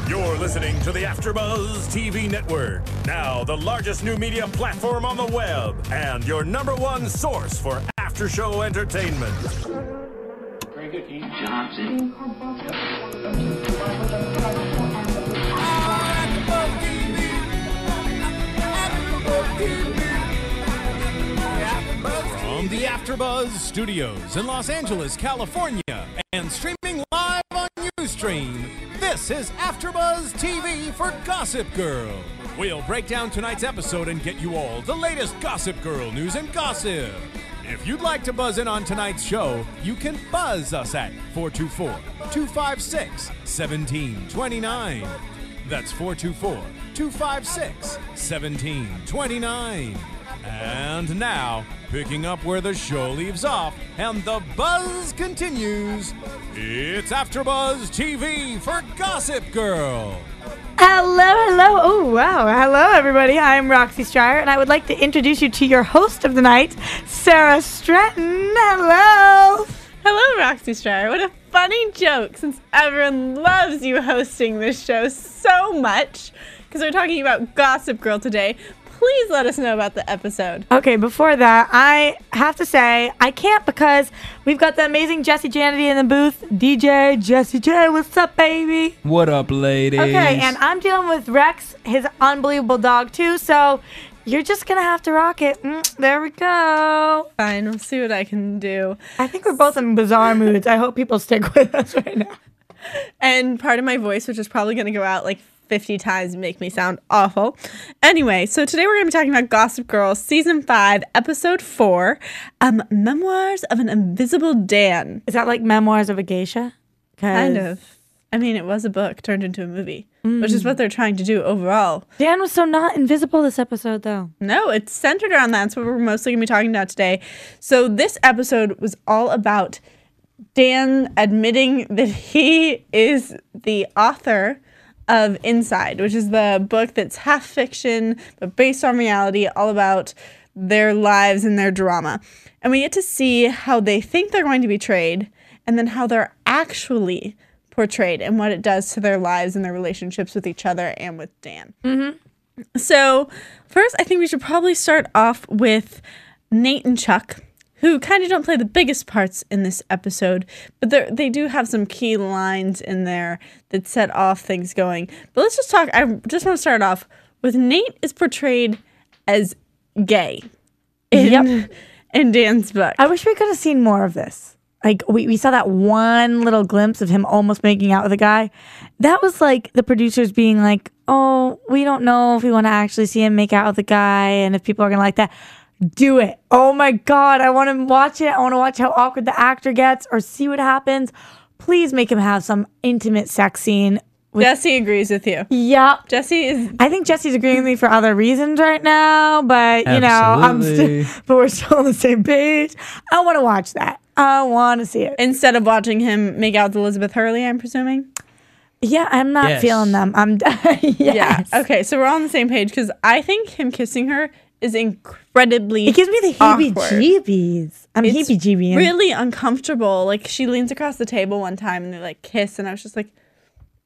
You're listening to the AFTERBUZZ TV Network, now the largest new media platform on the web, and your #1 source for after-show entertainment. Very good, Keith Johnson. From the AFTERBUZZ Studios in Los Angeles, California, and streaming live on Ustream, this is AFTERBUZZ TV for Gossip Girl. We'll break down tonight's episode and get you all the latest Gossip Girl news and gossip. If you'd like to buzz in on tonight's show, you can buzz us at 424-256-1729. That's 424-256-1729. And now, picking up where the show leaves off and the buzz continues, it's AFTERBUZZ TV for Gossip Girl. Hello. Oh, wow. Hello, everybody. I'm Roxy Striar, and I would like to introduce you to your host of the night, Sara Stretton. Hello. Hello, Roxy Striar. What a funny joke, since everyone loves you hosting this show so much, because we're talking about Gossip Girl today. Please let us know about the episode. Okay, before that, I have to say, I can't because we've got the amazing Jessie Janity in the booth. DJ Jessie J, what's up, baby? What up, ladies? Okay, and I'm dealing with Rex, his unbelievable dog, too, so you're just going to have to rock it. There we go. Fine, we'll see what I can do. I think we're both in bizarre moods. I hope people stick with us right now. And part of my voice, which is probably going to go out like 50 times and make me sound awful. Anyway, so today we're going to be talking about Gossip Girl Season 5, Episode 4, Memoirs of an Invisible Dan. Is that like Memoirs of a Geisha? Kind of. I mean, it was a book turned into a movie, which is what they're trying to do overall. Dan was so not invisible this episode, though. No, it's centered around that. That's what we're mostly going to be talking about today. So this episode was all about Dan admitting that he is the author of Inside, which is the book that's half fiction but based on reality, all about their lives and their drama. And we get to see how they think they're going to be portrayed and then how they're actually portrayed and what it does to their lives and their relationships with each other and with Dan. So first, I think we should probably start off with Nate and Chuck, who kind of don't play the biggest parts in this episode, but they do have some key lines in there that set off things going. But let's just talk, I just want to start off with Nate is portrayed as gay in Dan's book. I wish we could have seen more of this. Like, we saw that one little glimpse of him almost making out with a guy. That was like the producers being like, oh, we don't know if we want to actually see him make out with a guy and if people are going to like that. Do it. Oh my God. I want to watch it. I want to watch how awkward the actor gets or see what happens. Please make him have some intimate sex scene. Jessie agrees with you. Yep. Jessie is. I think Jessie's agreeing with me for other reasons right now, but you know, but we're still on the same page. I want to watch that. I want to see it. Instead of watching him make out with Elizabeth Hurley, I'm presuming? Yeah, I'm not feeling them. Yes. Yeah. Okay, so we're all on the same page because I think him kissing her is incredibly It gives me the heebie-jeebies. I'm heebie-jeebies. Really uncomfortable. Like, she leans across the table one time and they like kiss, and I was just like,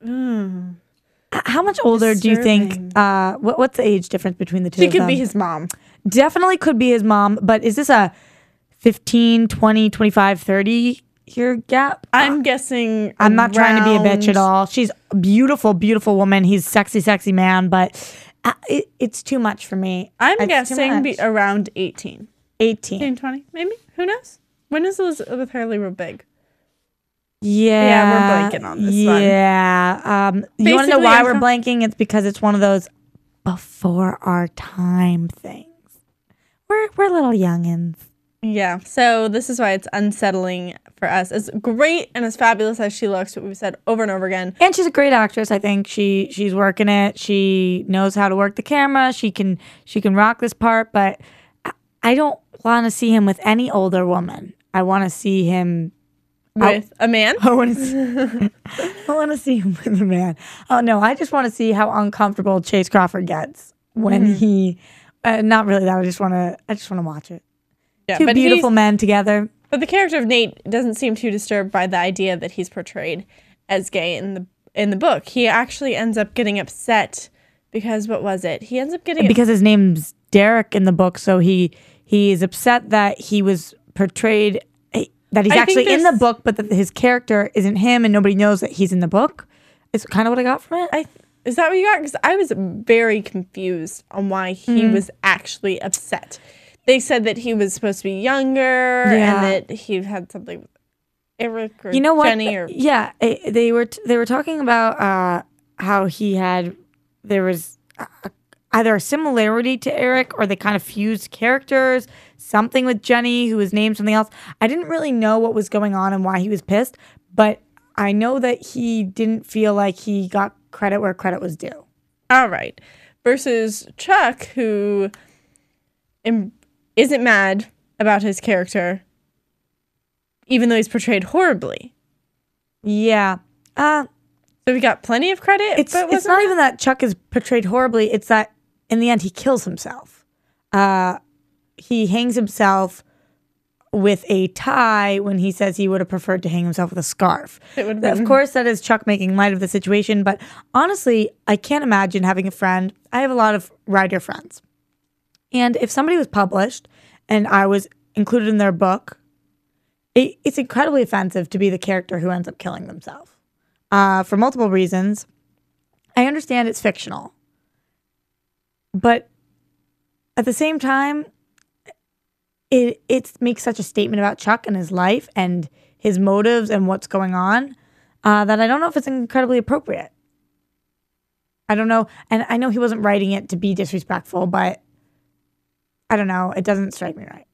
How much older do you think, what's the age difference between the two of them? She could be his mom. Definitely could be his mom, but is this a 15, 20, 25, 30 year gap? I'm guessing I'm not trying to be a bitch at all. She's a beautiful, beautiful woman. He's sexy, sexy man, but it's too much for me. I'm guessing around 18. 18. 20, maybe? Who knows? When is Elizabeth Hurley real big? Yeah, we're blanking on this one. Yeah. You want to know why we're blanking? It's because it's one of those before our time things. We're little youngins. Yeah, so this is why it's unsettling for us. As great and as fabulous as she looks, what we've said over and over again. And she's a great actress. I think she's working it. She knows how to work the camera. She can rock this part, but I don't want to see him with any older woman. I want to see him with a man. I want to see him with a man. Oh no, I just want to see how uncomfortable Chase Crawford gets when he. Not really that. I just want to watch it. Yeah, Two beautiful men together. But the character of Nate doesn't seem too disturbed by the idea that he's portrayed as gay in in the book. He actually ends up getting upset because what was it? He ends up getting because his name's Derek in the book, so he is upset that he was portrayed that he's actually in the book, but that his character isn't him, and nobody knows that he's in the book. It's kind of what I got from it. Is that what you got? Because I was very confused on why he was actually upset. They said that he was supposed to be younger and that he had something with Eric or Jenny. They were talking about how there was either a similarity to Eric or they kind of fused characters, something with Jenny who was named something else. I didn't really know what was going on and why he was pissed, but I know that he didn't feel like he got credit where credit was due. All right. Versus Chuck, who isn't mad about his character, even though he's portrayed horribly. Yeah. So we got plenty of credit. It's not even that Chuck is portrayed horribly. It's that in the end he kills himself. He hangs himself with a tie when he says he would have preferred to hang himself with a scarf. Of course, that is Chuck making light of the situation. But honestly, I can't imagine having a friend. I have a lot of writer friends. And if somebody was published and I was included in their book, it's incredibly offensive to be the character who ends up killing themselves. For multiple reasons. I understand it's fictional. But at the same time, it makes such a statement about Chuck and his life and his motives and what's going on that I don't know if it's incredibly appropriate. I don't know. And I know he wasn't writing it to be disrespectful, but I don't know. It doesn't strike me right.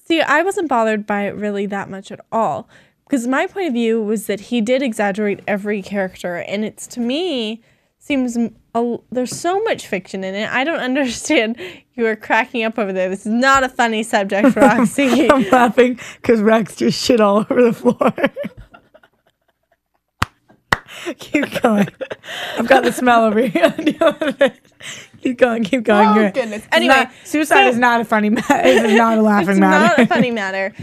See, I wasn't bothered by it really that much at all. Because my point of view was that he did exaggerate every character. And it's, to me, seems there's so much fiction in it. I don't understand. You are cracking up over there. This is not a funny subject, Roxy. I'm laughing because Rex just shit all over the floor. Keep going. I've got the smell over here. Keep going. Oh, goodness. Anyway. Suicide is not a funny matter. It is not a laughing matter. It's not a funny matter.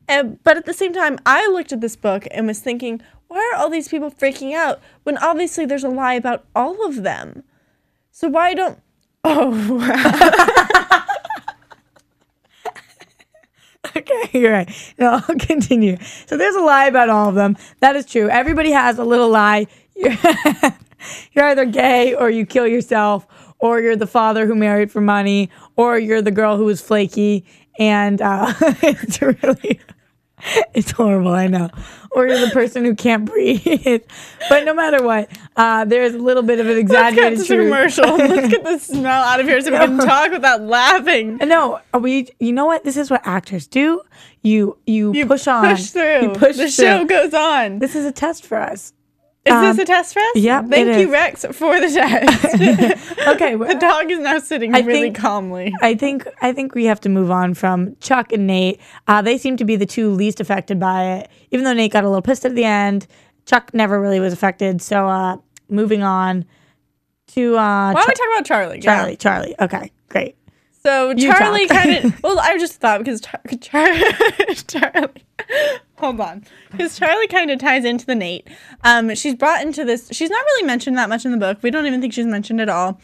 But at the same time, I looked at this book and was thinking, why are all these people freaking out when obviously there's a lie about all of them? So why don't... Oh, wow. Okay, you're right. No, I'll continue. So there's a lie about all of them. That is true. Everybody has a little lie. You're either gay or you kill yourself, or you're the father who married for money, or you're the girl who was flaky. And it's horrible, I know. Or you're the person who can't breathe. But no matter what, there's a little bit of an exaggerated Let's get to commercial. Let's get the smell out of here so we can talk without laughing. No, you know what? This is what actors do. You push on. Push through. You push the through. show goes on. This is a test for us. Is this a test for us? Yeah. Thank you, Rex, for the test. Okay. The dog is now sitting really calmly. I think we have to move on from Chuck and Nate. They seem to be the two least affected by it. Even though Nate got a little pissed at the end, Chuck never really was affected. So moving on to why don't we talk about Charlie? Charlie. Okay, great. So Charlie kind of, well, I just thought because Charlie, hold on, because Charlie kind of ties into the Nate. She's brought into this. She's not really mentioned that much in the book. We don't even think she's mentioned at all.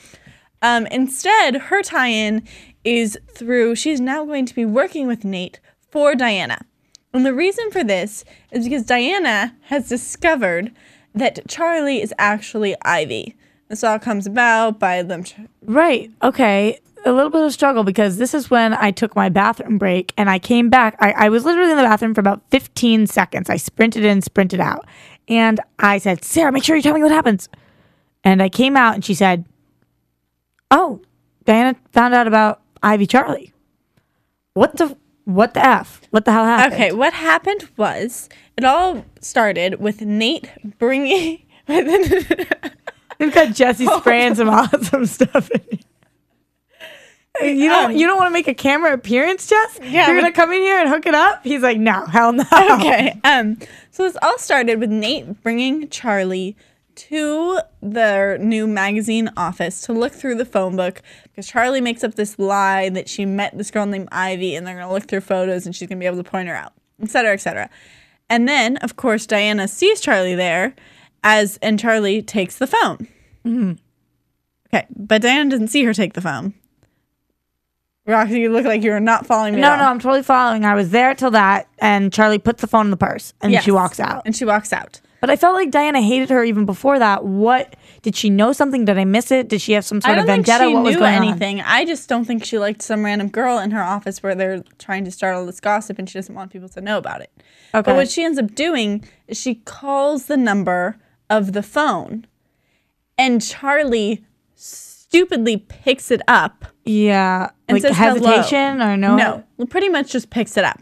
Instead, her tie-in is through. She's now going to be working with Nate for Diana, and the reason for this is because Diana has discovered that Charlie is actually Ivy. This all comes about by them. Right. Okay. A little bit of struggle because this is when I took my bathroom break and I came back. I was literally in the bathroom for about 15 seconds. I sprinted in, sprinted out. And I said, Sarah, make sure you tell me what happens. And I came out and she said, oh, Diana found out about Ivy Charlie. What the F? What the hell happened? Okay, what happened was it all started with Nate bringing... We've got Jesse spraying some awesome stuff in here. You don't want to make a camera appearance, Jess? Yeah. You're going to come in here and hook it up? He's like, no, hell no. Okay. So this all started with Nate bringing Charlie to their new magazine office to look through the phone book because Charlie makes up this lie that she met this girl named Ivy and they're going to look through photos and she's going to be able to point her out, et cetera, et cetera. And then, of course, Diana sees Charlie there and Charlie takes the phone. Mm-hmm. Okay, but Diana doesn't see her take the phone. Roxy, you look like you're not following me. No, at all. I'm totally following. I was there till that, and Charlie puts the phone in the purse, and Yes. she walks out. And she walks out. But I felt like Diana hated her even before that. What did she know something? Did I miss it? Did she have some sort of vendetta? I don't What was think she knew going anything. I just don't think she liked some random girl in her office where they're trying to start all this gossip, and she doesn't want people to know about it. on? Okay. But what she ends up doing is she calls the number of the phone, and Charlie stupidly picks it up. Yeah. And Like says hesitation hello. or no? No, pretty much just picks it up.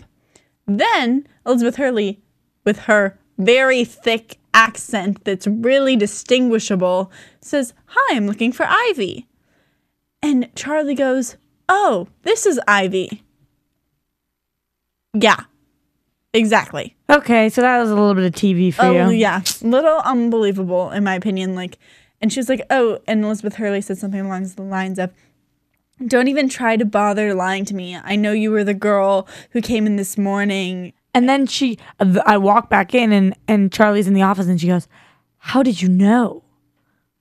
Then Elizabeth Hurley, with her very thick accent that's really distinguishable, says, "Hi, I'm looking for Ivy." And Charlie goes, "Oh, this is Ivy." Yeah, exactly. Okay, so that was a little bit of TV for you. Oh, yeah. Little unbelievable, in my opinion. And she was like, "Oh," and Elizabeth Hurley said something along the lines of, "Don't even try to bother lying to me. I know you were the girl who came in this morning." And then I walk back in and Charlie's in the office and she goes, "How did you know?"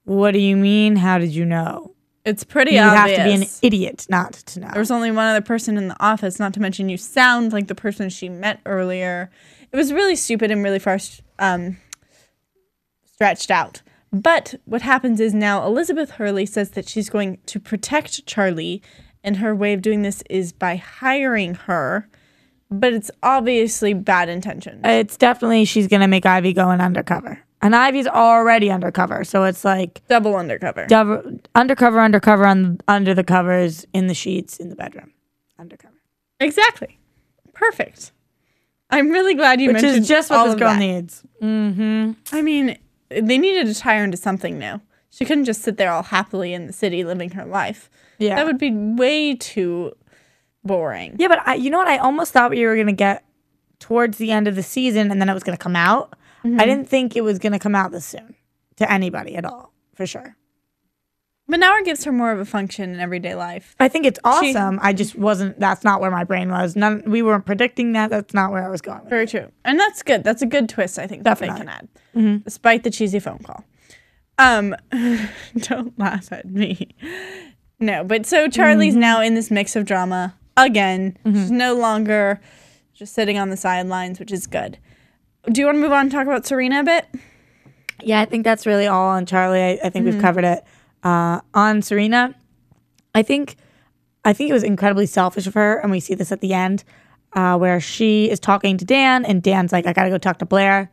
What do you mean, how did you know? It's pretty You obvious. have to be an idiot not to know. There was only one other person in the office, not to mention you sound like the person she met earlier. It was really stupid and really far stretched out. But what happens is now Elizabeth Hurley says that she's going to protect Charlie, and her way of doing this is by hiring her. But it's obviously bad intentions. It's definitely she's going to make Ivy go in undercover. And Ivy's already undercover, so it's like Double undercover. undercover under the covers, in the sheets, in the bedroom. Undercover. Exactly. Perfect. I'm really glad you Which mentioned is just what all this of girl that. needs. Mm-hmm. I mean, they needed to tie her into something new. She couldn't just sit there all happily in the city living her life. Yeah. That would be way too boring. Yeah, but you know what? I almost thought we were going to get towards the end of the season and then it was going to come out. Mm-hmm. I didn't think it was going to come out this soon to anybody at all, for sure. But now it gives her more of a function in everyday life. I think it's awesome. I just wasn't, that's not where my brain was. We weren't predicting that. That's not where I was going with Very it. true. And that's good. That's a good twist, I think, that they Definitely. can add. Despite the cheesy phone call. Don't laugh at me. No, but so Charlie's now in this mix of drama again. She's no longer just sitting on the sidelines, which is good. Do you want to move on and talk about Serena a bit? Yeah, I think that's really all on Charlie. I think we've covered it. On Serena, I think it was incredibly selfish of her, and we see this at the end, where she is talking to Dan, and Dan's like, "I gotta go talk to Blair."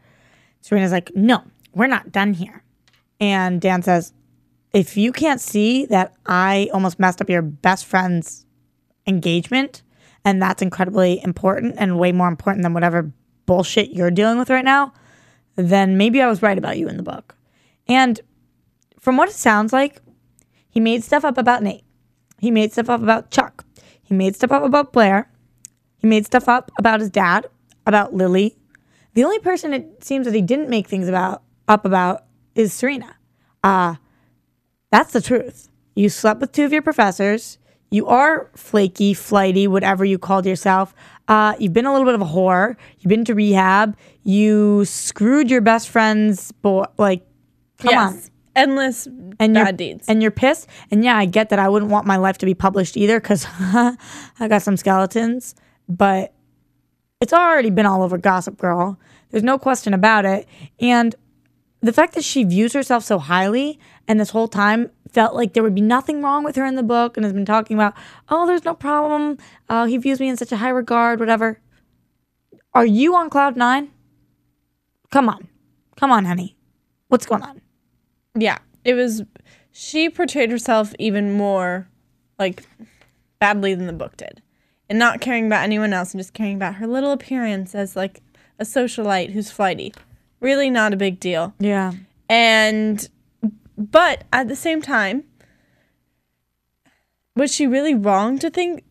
Serena's like, "No, we're not done here." And Dan says, "If you can't see that I almost messed up your best friend's engagement, and that's incredibly important and way more important than whatever bullshit you're dealing with right now, then maybe I was right about you in the book." And from what it sounds like, he made stuff up about Nate. He made stuff up about Chuck. He made stuff up about Blair. He made stuff up about his dad, about Lily. The only person it seems that he didn't make things up about is Serena. That's the truth. You slept with two of your professors. You are flaky, flighty, whatever you called yourself. You've been a little bit of a whore. You've been to rehab. You screwed your best friend's boy. Like, come on. Endless And bad deeds. And you're pissed. And yeah, I get that I wouldn't want my life to be published either because I got some skeletons. But it's already been all over Gossip Girl. There's no question about it. And the fact that she views herself so highly and this whole time felt like there would be nothing wrong with her in the book and has been talking about, "Oh, there's no problem. He views me in such a high regard," whatever. Are you on cloud nine? Come on. Come on, honey. What's going on? Yeah, she portrayed herself even more, like, badly than the book did. And not caring about anyone else and just caring about her little appearance as, like, a socialite who's flighty. Really not a big deal. Yeah. But at the same time, was she that wrong to think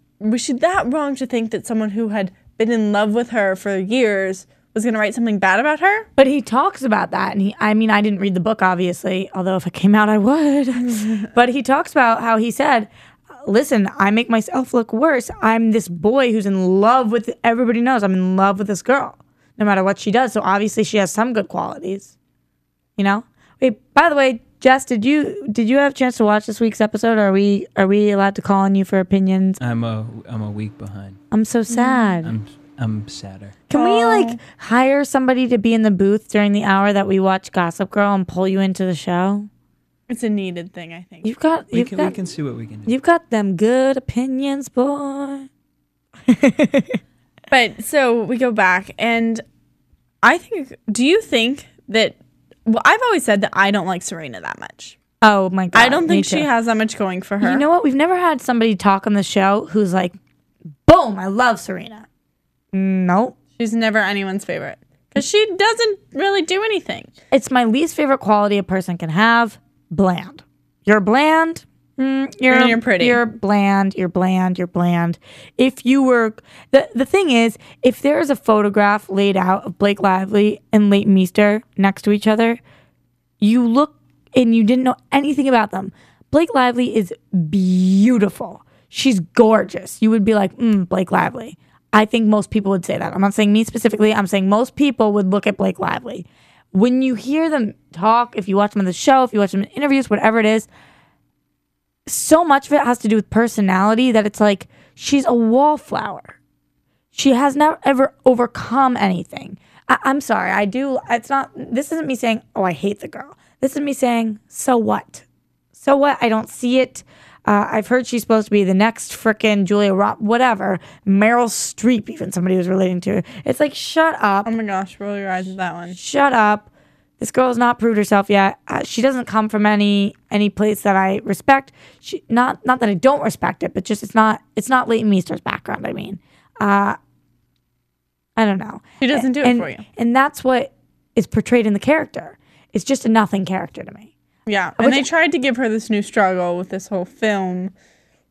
that someone who had been in love with her for years was going to write something bad about her? But he talks about that. And I didn't read the book, obviously, although if it came out, I would. But he talks about how he said, "Listen, I make myself look worse. I'm this boy who's in love with, everybody knows I'm in love with this girl, no matter what she does. So obviously she has some good qualities." You know? Wait, by the way, Jess, did you have a chance to watch this week's episode? Are we allowed to call on you for opinions? I'm a week behind. I'm so sad. I'm sadder. Can we like hire somebody to be in the booth during the hour that we watch Gossip Girl and pull you into the show? It's a needed thing, I think. We can see what we can do. You've got them good opinions, boy. But so we go back, and do you think that, well, I've always said that I don't like Serena that much. Oh my God. I don't think she has that much going for her. You know what? We've never had somebody talk on the show who's like, boom, I love Serena. Nope. She's never anyone's favorite because she doesn't really do anything. It's my least favorite quality a person can have. Bland. You're bland. You're pretty. You're bland. You're bland. You're bland. If you were the thing is, if there is a photograph laid out of Blake Lively and Leighton Meester next to each other, you look and you didn't know anything about them. Blake Lively is beautiful. She's gorgeous. You would be like, Blake Lively. I think most people would say that. I'm not saying me specifically. I'm saying most people would look at Blake Lively. When you hear them talk, if you watch them on the show, if you watch them in interviews, whatever it is, so much of it has to do with personality that it's like she's a wallflower. She has never ever overcome anything. I'm sorry. This isn't me saying, oh, I hate the girl. This is me saying, so what? So what? I don't see it. I've heard she's supposed to be the next frickin' Julia Roberts, whatever. Meryl Streep, even somebody was relating to her. It's like, shut up. Oh my gosh, roll your eyes at that one. Shut up. This girl has not proved herself yet. She doesn't come from any place that I respect. Not that I don't respect it, but just it's not Leighton Meester's background. I mean, I don't know. She doesn't do it for you, and that's what is portrayed in the character. It's just a nothing character to me. Yeah, and they tried to give her this new struggle with this whole film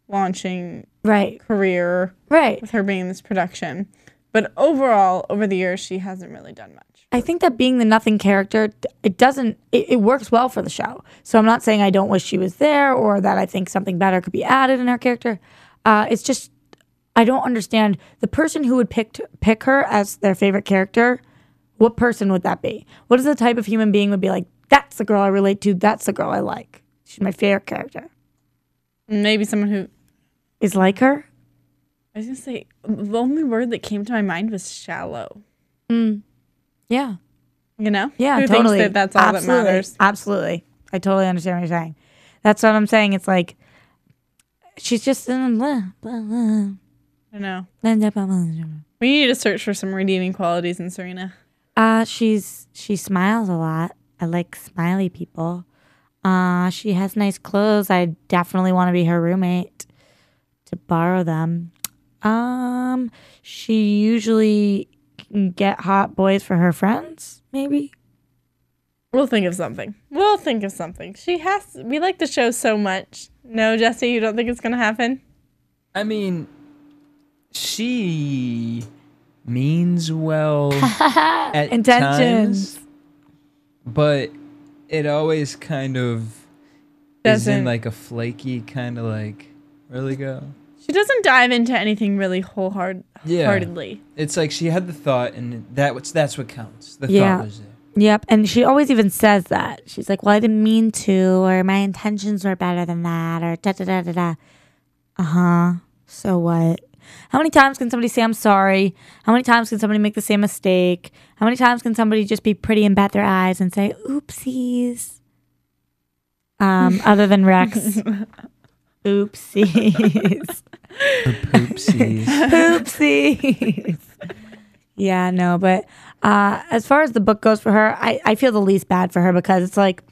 launching career, with her being in this production. But overall, over the years, she hasn't really done much. I think that being the nothing character, it works well for the show. So I'm not saying I don't wish she was there or that I think something better could be added in her character. It's just, I don't understand the person who would pick her as their favorite character. What person would that be? What is the type of human being would be like, that's the girl I relate to. That's the girl I like. She's my favorite character. Maybe someone who is like her. I was going to say, the only word that came to my mind was shallow. Yeah. You know? Yeah, who totally. thinks that that's all that matters. Absolutely. I totally understand what you're saying. That's what I'm saying. It's like, she's just... I know. We need to search for some redeeming qualities in Serena. She smiles a lot. I like smiley people. She has nice clothes. I definitely want to be her roommate to borrow them. She usually can get hot boys for her friends, maybe. We'll think of something. We like the show so much. No, Jesse, you don't think it's going to happen? I mean, she means well at intentions. Times, but it always kind of is in like a flaky kind of like, really go? She doesn't dive into anything really wholeheartedly. It's like she had the thought, and that's what counts. The thought was there. Yep, and she always even says that. She's like, well, I didn't mean to, or my intentions were better than that, or da-da-da-da-da. Uh-huh. So what? How many times can somebody say I'm sorry? How many times can somebody make the same mistake? How many times can somebody just be pretty and bat their eyes and say, oopsies? Other than Rex. Oopsies. Or poopsies. Poopsies. Yeah, no, but as far as the book goes for her, I feel the least bad for her because it's like,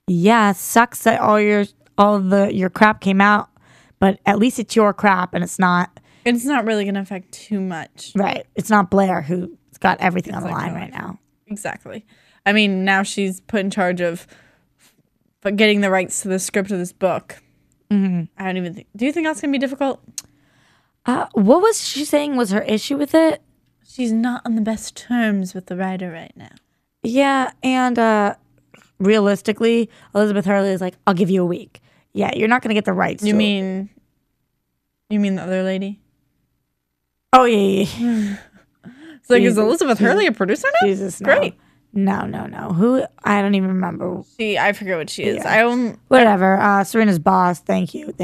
yeah, it sucks that all of your crap came out. But at least it's your crap, and it's not really going to affect too much. Right. It's not Blair who's got everything on the line right now. Exactly. I mean, now she's put in charge of getting the rights to the script of this book. Mm-hmm. I don't even think... Do you think that's going to be difficult? What was she saying was her issue with it? She's not on the best terms with the writer right now. Yeah, and realistically, Elizabeth Hurley is like, I'll give you a week. Yeah, you're not going to get the rights. You mean the other lady? Oh, yeah. It's like, is Elizabeth Hurley a producer now? Jesus, great. No. Who? I don't even remember. I forget what she is. Yeah. Whatever. Serena's boss. Thank you.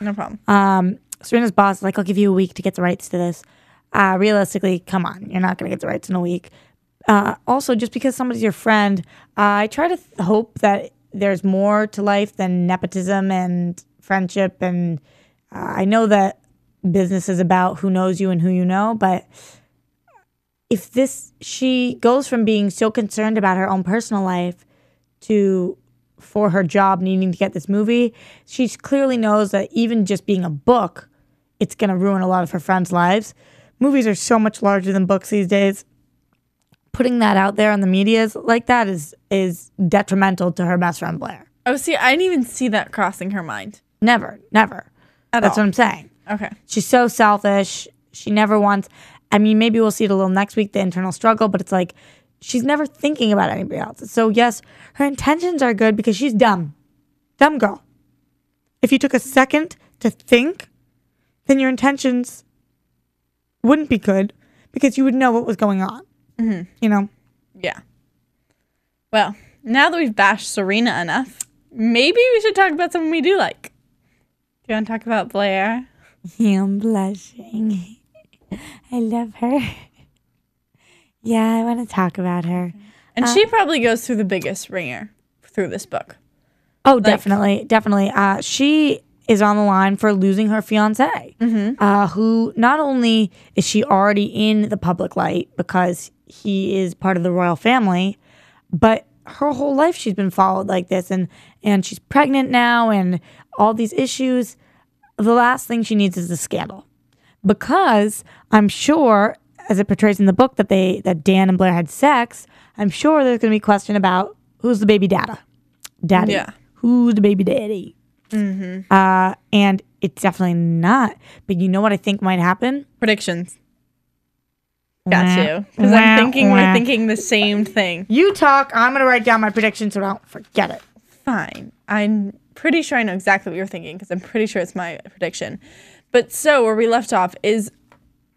No problem. Serena's boss is like, I'll give you a week to get the rights to this. Realistically, come on. You're not going to get the rights in a week. Also, just because somebody's your friend, I try to hope that there's more to life than nepotism and friendship. And I know that business is about who knows you and who you know, but if she goes from being so concerned about her own personal life for her job needing to get this movie, she clearly knows that even just being a book, it's going to ruin a lot of her friends' lives. Movies are so much larger than books these days. Putting that out there on the media like that is detrimental to her best friend Blair. Oh, see, I didn't even see that crossing her mind. Never. That's what I'm saying. Okay. She's so selfish. She never wants... I mean, maybe we'll see it a little next week, the internal struggle, but it's like she's never thinking about anybody else. So, yes, her intentions are good because she's dumb. Dumb girl. If you took a second to think, then your intentions wouldn't be good because you would know what was going on. Mm-hmm. You know? Yeah. Well, now that we've bashed Serena enough, maybe we should talk about someone we do like. Do you want to talk about Blair? Yeah, I'm blushing. I love her. Yeah, I want to talk about her. And she probably goes through the biggest ringer through this book. Oh, definitely. She is on the line for losing her fiance, who not only is she already in the public light because he is part of the royal family, but her whole life she's been followed like this, and she's pregnant now and all these issues. The last thing she needs is a scandal. Because I'm sure, as it portrays in the book, that Dan and Blair had sex, I'm sure there's going to be a question about who's the baby daddy. Yeah. Who's the baby daddy? Mm-hmm. And it's definitely not. But you know what I think might happen? Predictions. Got you. Because we're thinking the same thing. You talk. I'm going to write down my predictions so don't forget it. Fine. I'm pretty sure I know exactly what you're thinking because I'm pretty sure it's my prediction. But so where we left off is,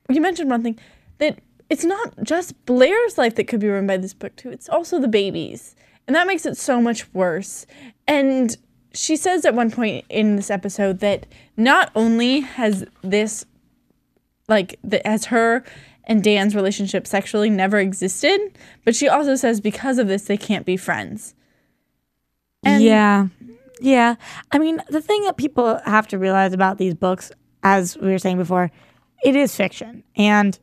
you mentioned one thing, that it's not just Blair's life that could be ruined by this book too. It's also the baby's. And that makes it so much worse. And she says at one point in this episode that not only has this, has her and Dan's relationship sexually never existed, but she also says because of this, they can't be friends. And yeah. I mean, the thing that people have to realize about these books, as we were saying before, it is fiction. And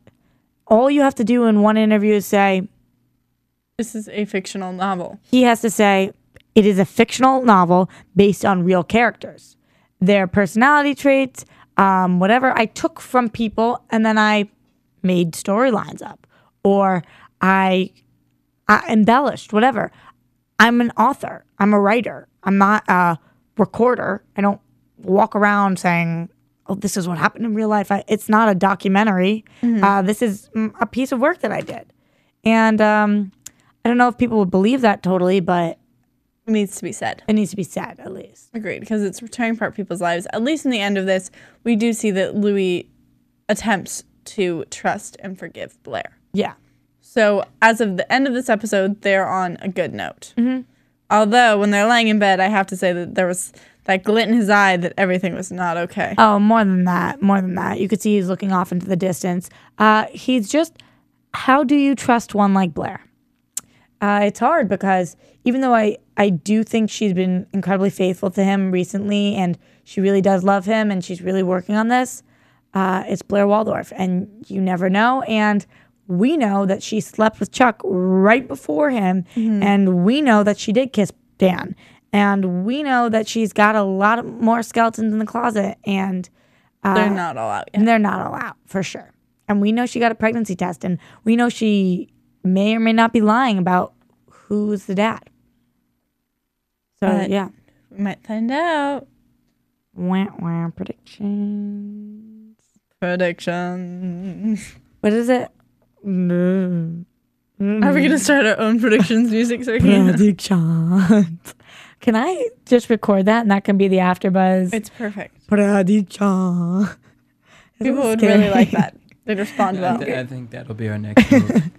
all you have to do in one interview is say, this is a fictional novel. He has to say, it is a fictional novel based on real characters. Their personality traits, whatever I took from people, and then I made storylines up. Or I embellished, whatever. I'm an author. I'm a writer. I'm not a recorder. I don't walk around saying, oh, this is what happened in real life. It's not a documentary. Mm-hmm. This is a piece of work that I did. And I don't know if people would believe that totally, but it needs to be said. It needs to be said, at least. Agreed, because it's tearing apart people's lives. At least in the end of this, we do see that Louis attempts to trust and forgive Blair. Yeah. So as of the end of this episode, they're on a good note. Mm-hmm. Although, when they're laying in bed, I have to say that there was that glint in his eye that everything was not okay. Oh, more than that. You could see he's looking off into the distance. He's just, how do you trust one like Blair? It's hard because even though I do think she's been incredibly faithful to him recently and she really does love him and she's really working on this, it's Blair Waldorf and you never know. And we know that she slept with Chuck right before him, and we know that she did kiss Dan. And we know that she's got a lot more skeletons in the closet, and they're not all out yet. And they're not all out, for sure. And we know she got a pregnancy test, and we know she may or may not be lying about who's the dad. So, yeah. We might find out. Wah, predictions. What is it? Are we going to start our own predictions music? Predictions. Can I just record that and that can be the AfterBuzz? It's perfect. Predictions. People would really like that. They'd respond well. I think that'll be our next move.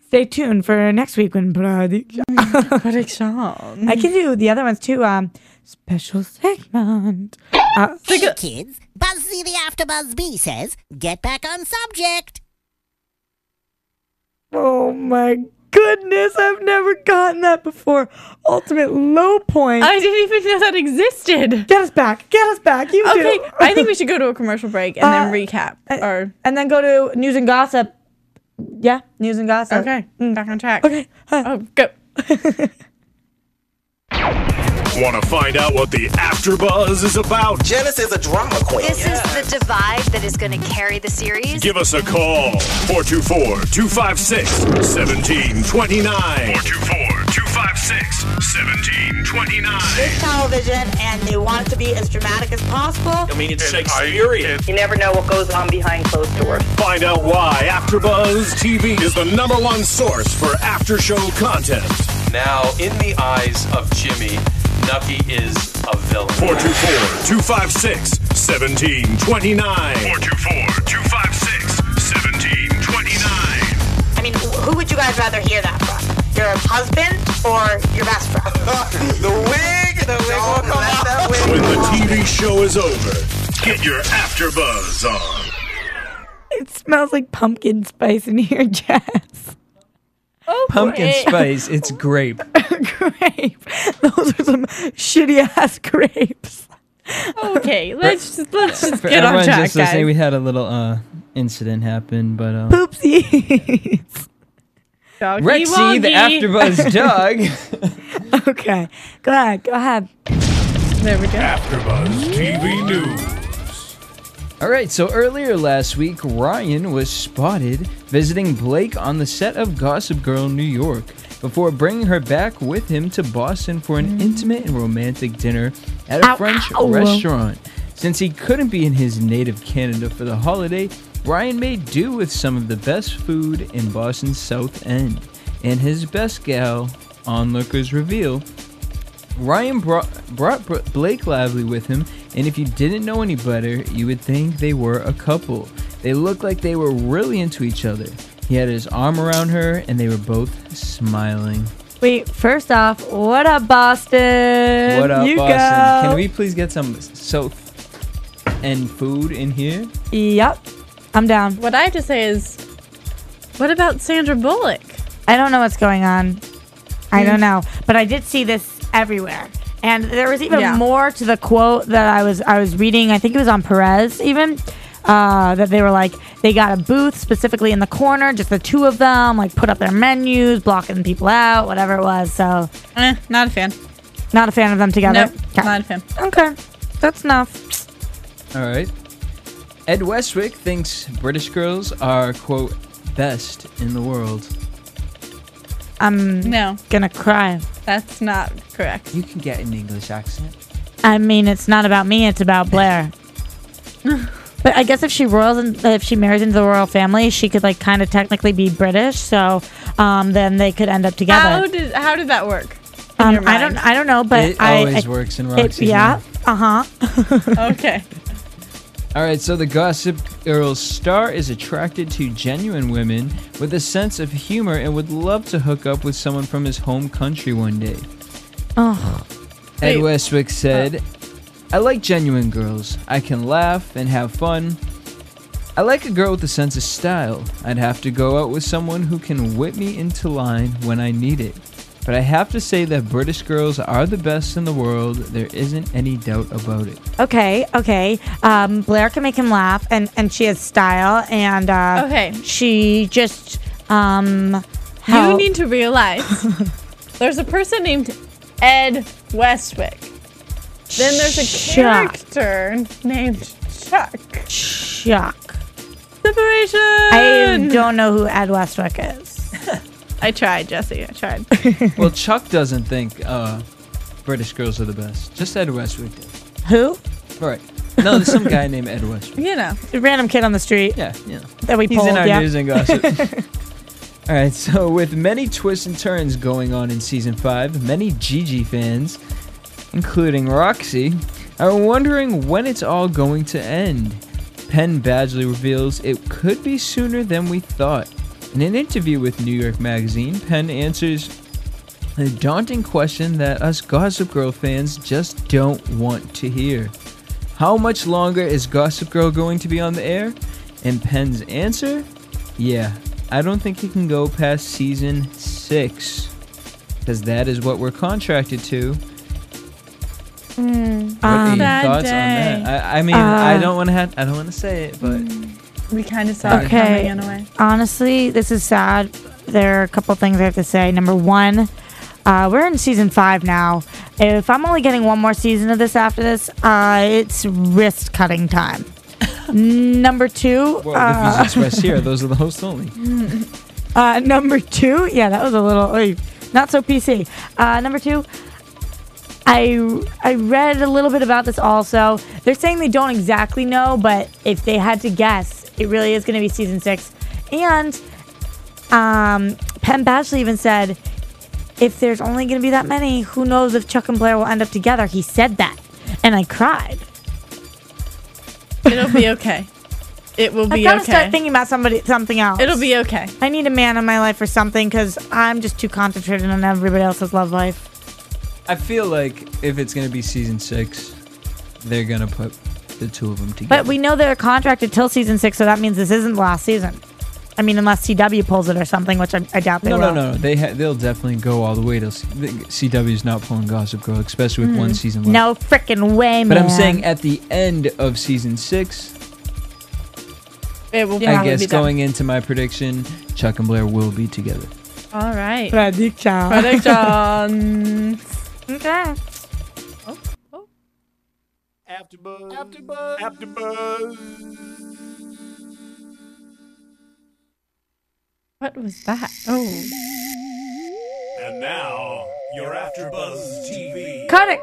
Stay tuned for next week when Prediction. I can do the other ones too. Special segment. Hey kids, Buzzy the AfterBuzz Bee says, get back on subject. Oh my goodness, I've never gotten that before. Ultimate low point. I didn't even know that existed. Get us back. You Okay, do. I think we should go to a commercial break and then recap. And then go to news and gossip. Yeah, news and gossip. Okay, back on track. Okay. Oh, go. Want to find out what the AfterBuzz is about? Janice is a drama queen. This is the divide that is going to carry the series. Give us a call. 424-256-1729. 424-256-1729. It's television, and they want it to be as dramatic as possible. I mean, it's Shakespearean. You never know what goes on behind closed doors. Find out why AfterBuzz TV is the #1 source for after-show content. Now, in the eyes of Jimmy, Nucky is a villain. 424-256-1729. 424-256-1729. I mean, who would you guys rather hear that from? Your husband or your best friend? The wig will come out. When the TV show is over, get your AfterBuzz on. It smells like pumpkin spice in here, Jess. Oh, Pumpkin spice, it's grape. Grape. Those are some shitty ass grapes. Okay, let's just get For on everyone track, just guys. listening, we had a little incident happen, but Poopsies. Doggy Rexy, the woggy. AfterBuzz dog. Okay. Go ahead. There we go. AfterBuzz TV News. All right, so earlier last week, Ryan was spotted visiting Blake on the set of Gossip Girl, New York, before bringing her back with him to Boston for an intimate and romantic dinner at a French restaurant. Since he couldn't be in his native Canada for the holiday, Ryan made do with some of the best food in Boston's South End. And his best gal, onlookers reveal, Ryan brought Blake Lively with him, and if you didn't know any better, you would think they were a couple. They looked like they were really into each other. He had his arm around her, and they were both smiling. Wait, first off, what up, Boston? What up, you Boston? Go. Can we please get some South End food in here? Yep, I'm down. What I have to say is, what about Sandra Bullock? I don't know what's going on. I don't know, but I did see this everywhere, and there was even more to the quote that I was reading. I think it was on Perez even. That they were like, they got a booth specifically in the corner, just the two of them, like put up their menus, blocking people out, whatever it was. So, Not a fan. not a fan of them together. Nope, not a fan. Okay, that's enough. All right. Ed Westwick thinks British girls are, quote, best in the world. I'm No, gonna cry. that's not correct. You can get an English accent. I mean, it's not about me; it's about Blair. But I guess if she marries into the royal family, she could like kind of technically be British. So then they could end up together. How did that work? in your mind? I don't know, but It always works in Roxy's yeah. mind. Okay. All right, so the Gossip Girl star is attracted to genuine women with a sense of humor and would love to hook up with someone from his home country one day. Oh. Ed Westwick said, I like genuine girls. I can laugh and have fun. I like a girl with a sense of style. I'd have to go out with someone who can whip me into line when I need it. But I have to say that British girls are the best in the world. There isn't any doubt about it. Okay. Blair can make him laugh, and she has style, and she just You need to realize there's a person named Ed Westwick. Then there's a character named Chuck. Separation. I don't know who Ed Westwick is. I tried, Jesse. I tried. Well, Chuck doesn't think British girls are the best. Just Ed Westwick did. Who? All right. No, there's some guy named Ed Westwick. You know. A random kid on the street. Yeah. That we He's pulled, in our news and gossip. All right, so with many twists and turns going on in Season 5, many Gigi fans, including Roxy, are wondering when it's all going to end. Penn Badgley reveals it could be sooner than we thought. In an interview with New York Magazine, Penn answers a daunting question that us Gossip Girl fans just don't want to hear. How much longer is Gossip Girl going to be on the air? And Penn's answer? Yeah, I don't think it can go past season 6. Because that is what we're contracted to. What are your thoughts on that? I mean, I don't want to say it, but we kind of saw it coming in a way. Honestly, this is sad. There are a couple things I have to say. Number one, we're in season 5 now. If I'm only getting one more season of this after this, it's wrist cutting time. Number 2, well, the views expressed here, those are the hosts only. Number 2, yeah, that was a little not so PC. Number 2. I read a little bit about this also. They're saying they don't exactly know, but if they had to guess, it really is going to be season 6. And Penn Badgley even said, if there's only going to be that many, who knows if Chuck and Blair will end up together. He said that, and I cried. It'll be okay. It will be okay. I've got to start thinking about something else. It'll be okay. I need a man in my life or something because I'm just too concentrated on everybody else's love life. I feel like if it's going to be season 6, they're going to put the two of them together. But we know they're contracted till season 6, so that means this isn't the last season. I mean, unless CW pulls it or something, which I doubt they will. No. They'll definitely go all the way to CW's not pulling Gossip Girl, especially with one season left. No freaking way, man. But I'm saying at the end of season 6, it will. I guess going into my prediction, Chuck and Blair will be together. All right. Predictions. Okay. Oh. AfterBuzz. What was that? Oh. And now, your AfterBuzz TV. Cut it.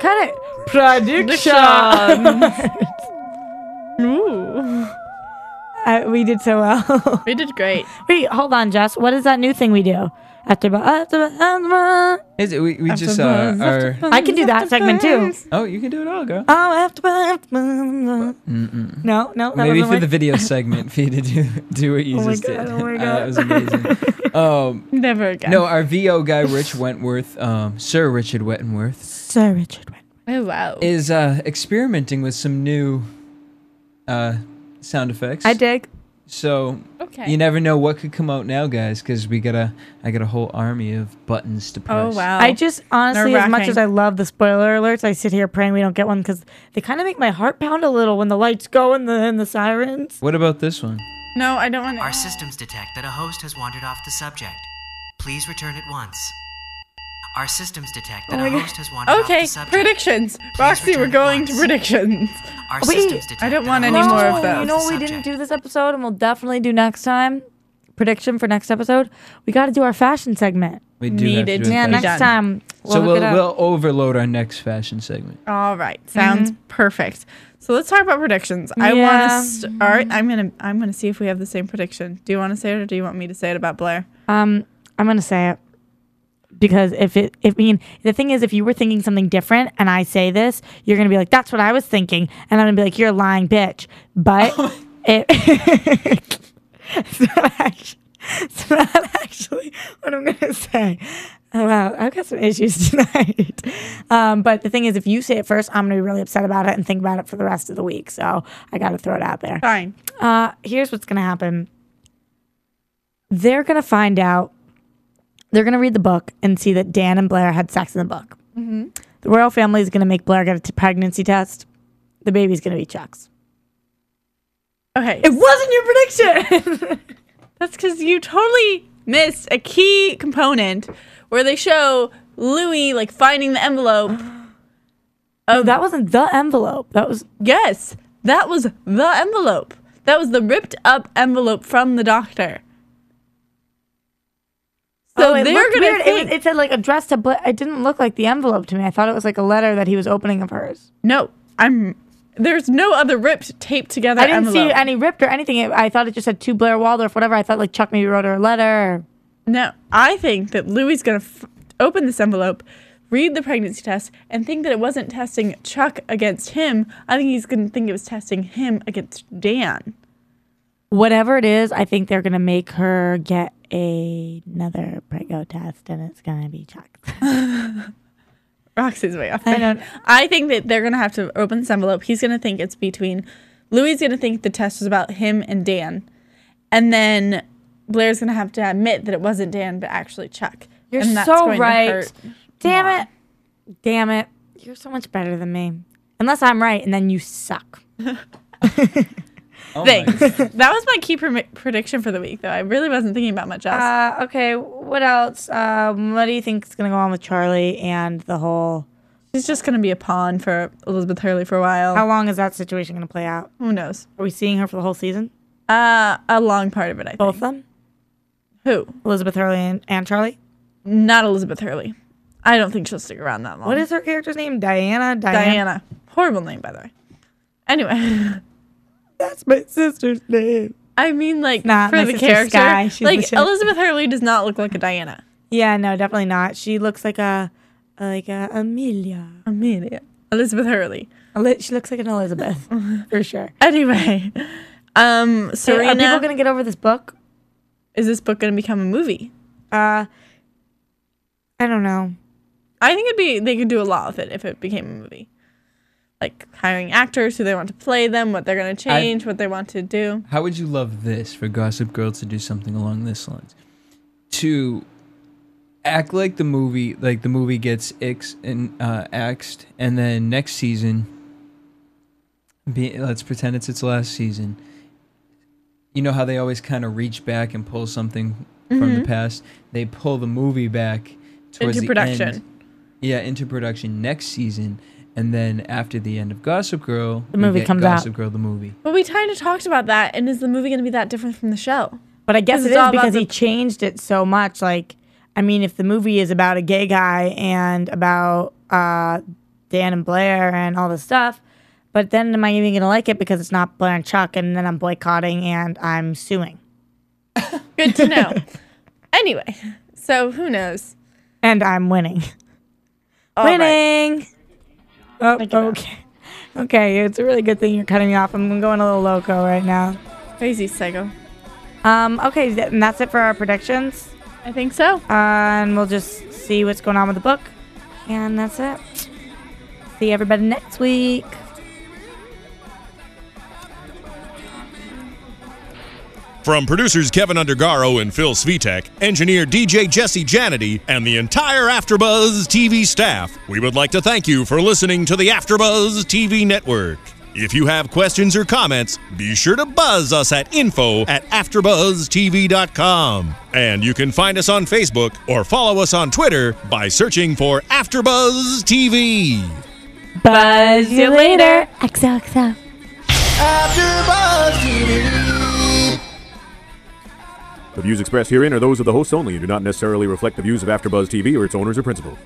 Prediction. Ooh. We did so well. We did great. Wait, hold on, Jess. What is that new thing we do? AfterBuzz. Is it? We just are. I can do that segment too. Oh, you can do it all, girl. Oh, AfterBuzz. No. That maybe for the video segment, for you to do what you just did. Oh my God. That was amazing. Never again. No, our VO guy, Rich Wentworth, Sir Richard Wentworth. Oh wow. Is experimenting with some new sound effects. I dig. So you never know what could come out now, guys, because I got a whole army of buttons to press. Oh wow! I just honestly, as much as I love the spoiler alerts, I sit here praying we don't get one because they kind of make my heart pound a little when the lights go and the sirens. What about this one? No, I don't want to. Our systems detect that a host has wandered off the subject. Please return at once. Our systems detect that a host has wandered off the subject. Predictions. Roxy, we're going to predictions. Our systems detect I don't want any more of those. You know what we didn't do this episode and we'll definitely do next time? Prediction for next episode? We got to do our fashion segment. We do have to do next time. We'll overload our next fashion segment. All right. Sounds perfect. So let's talk about predictions. I want to start. I'm gonna see if we have the same prediction. Do you want to say it or do you want me to say it about Blair? I'm gonna say it. Because the thing is, if you were thinking something different and I say this, you're going to be like, that's what I was thinking. And I'm going to be like, you're a lying bitch. But it's not actually what I'm going to say. Oh, wow. I've got some issues tonight. But the thing is, if you say it first, I'm going to be really upset about it and think about it for the rest of the week. So I got to throw it out there. Fine. Here's what's going to happen. They're going to find out. They're going to read the book and see that Dan and Blair had sex in the book. Mm-hmm. The royal family is going to make Blair get a pregnancy test. The baby's going to be Chuck's. Okay. It wasn't your prediction. That's because you totally missed a key component where they show Louis like finding the envelope. Oh, that wasn't the envelope. That was... Yes, that was the envelope. That was the ripped up envelope from the doctor. So they're gonna think it said like addressed to Blair. It didn't look like the envelope to me. I thought it was like a letter that he was opening of hers. No, there's no other ripped taped together. I didn't envelope. see any ripped or anything. I thought it just said to Blair Waldorf, whatever. I thought like Chuck maybe wrote her a letter. No, I think that Louis gonna open this envelope, read the pregnancy test, and think that it wasn't testing Chuck against him. I think he's gonna think it was testing him against Dan. Whatever it is, I think they're gonna make her get another Prego test, and it's gonna be Chuck. Roxy's way off. I think that they're gonna have to open this envelope. He's gonna think it's between. Louis gonna think the test was about him and Dan, and then Blair's gonna have to admit that it wasn't Dan, but actually Chuck. You're and that's so going to right. hurt Damn Mom. it. Damn it. You're so much better than me. Unless I'm right, and then you suck. Thanks. That was my key prediction for the week, though. I really wasn't thinking about much else. Okay, what else? What do you think is going to go on with Charlie and the whole... She's just going to be a pawn for Elizabeth Hurley for a while. How long is that situation going to play out? Who knows? Are we seeing her for the whole season? A long part of it, I think. Both of them? Who? Elizabeth Hurley and Charlie? Not Elizabeth Hurley. I don't think she'll stick around that long. What is her character's name? Diana? Diana. Horrible name, by the way. Anyway. That's my sister's name. I mean, like, not for my the sister character. Sky. She's like, legit. Elizabeth Hurley does not look like a Diana. Yeah, no, definitely not. She looks like a Amelia. Elizabeth Hurley. She looks like an Elizabeth, for sure. Anyway, Serena. Are people going to get over this book? Is this book going to become a movie? I don't know. I think they could do a lot with it if it became a movie. Like hiring actors who they want to play them, what they're going to change, what they want to do. How would you love this for Gossip Girl to do something along this lines? To act like the movie gets axed, and then next season, let's pretend it's its last season. You know how they always kind of reach back and pull something from the past? They pull the movie back towards into production. End. Yeah, into production next season. And then after the end of Gossip Girl, the movie comes out. Gossip Girl, the movie. But we kind of talked about that. And is the movie going to be that different from the show? But I guess it is because he changed it so much. Like, I mean, if the movie is about a gay guy and about Dan and Blair and all this stuff, but then am I even going to like it because it's not Blair and Chuck, and then I'm boycotting and I'm suing? Good to know. Anyway, so who knows? And I'm winning. Winning! Right. Oh, okay. Okay, it's a really good thing you're cutting me off. I'm going a little loco right now. Crazy psycho. Okay, and that's it for our predictions. I think so. And we'll just see what's going on with the book. And that's it. See everybody next week. From producers Kevin Undergaro and Phil Svitek, engineer DJ Jesse Janity, and the entire AfterBuzz TV staff, we would like to thank you for listening to the AfterBuzz TV network. If you have questions or comments, be sure to buzz us at info@AfterBuzzTV.com. And you can find us on Facebook or follow us on Twitter by searching for AfterBuzz TV. Buzz you later. XOXO. AfterBuzz TV. The views expressed herein are those of the hosts only and do not necessarily reflect the views of AfterBuzz TV or its owners or principals.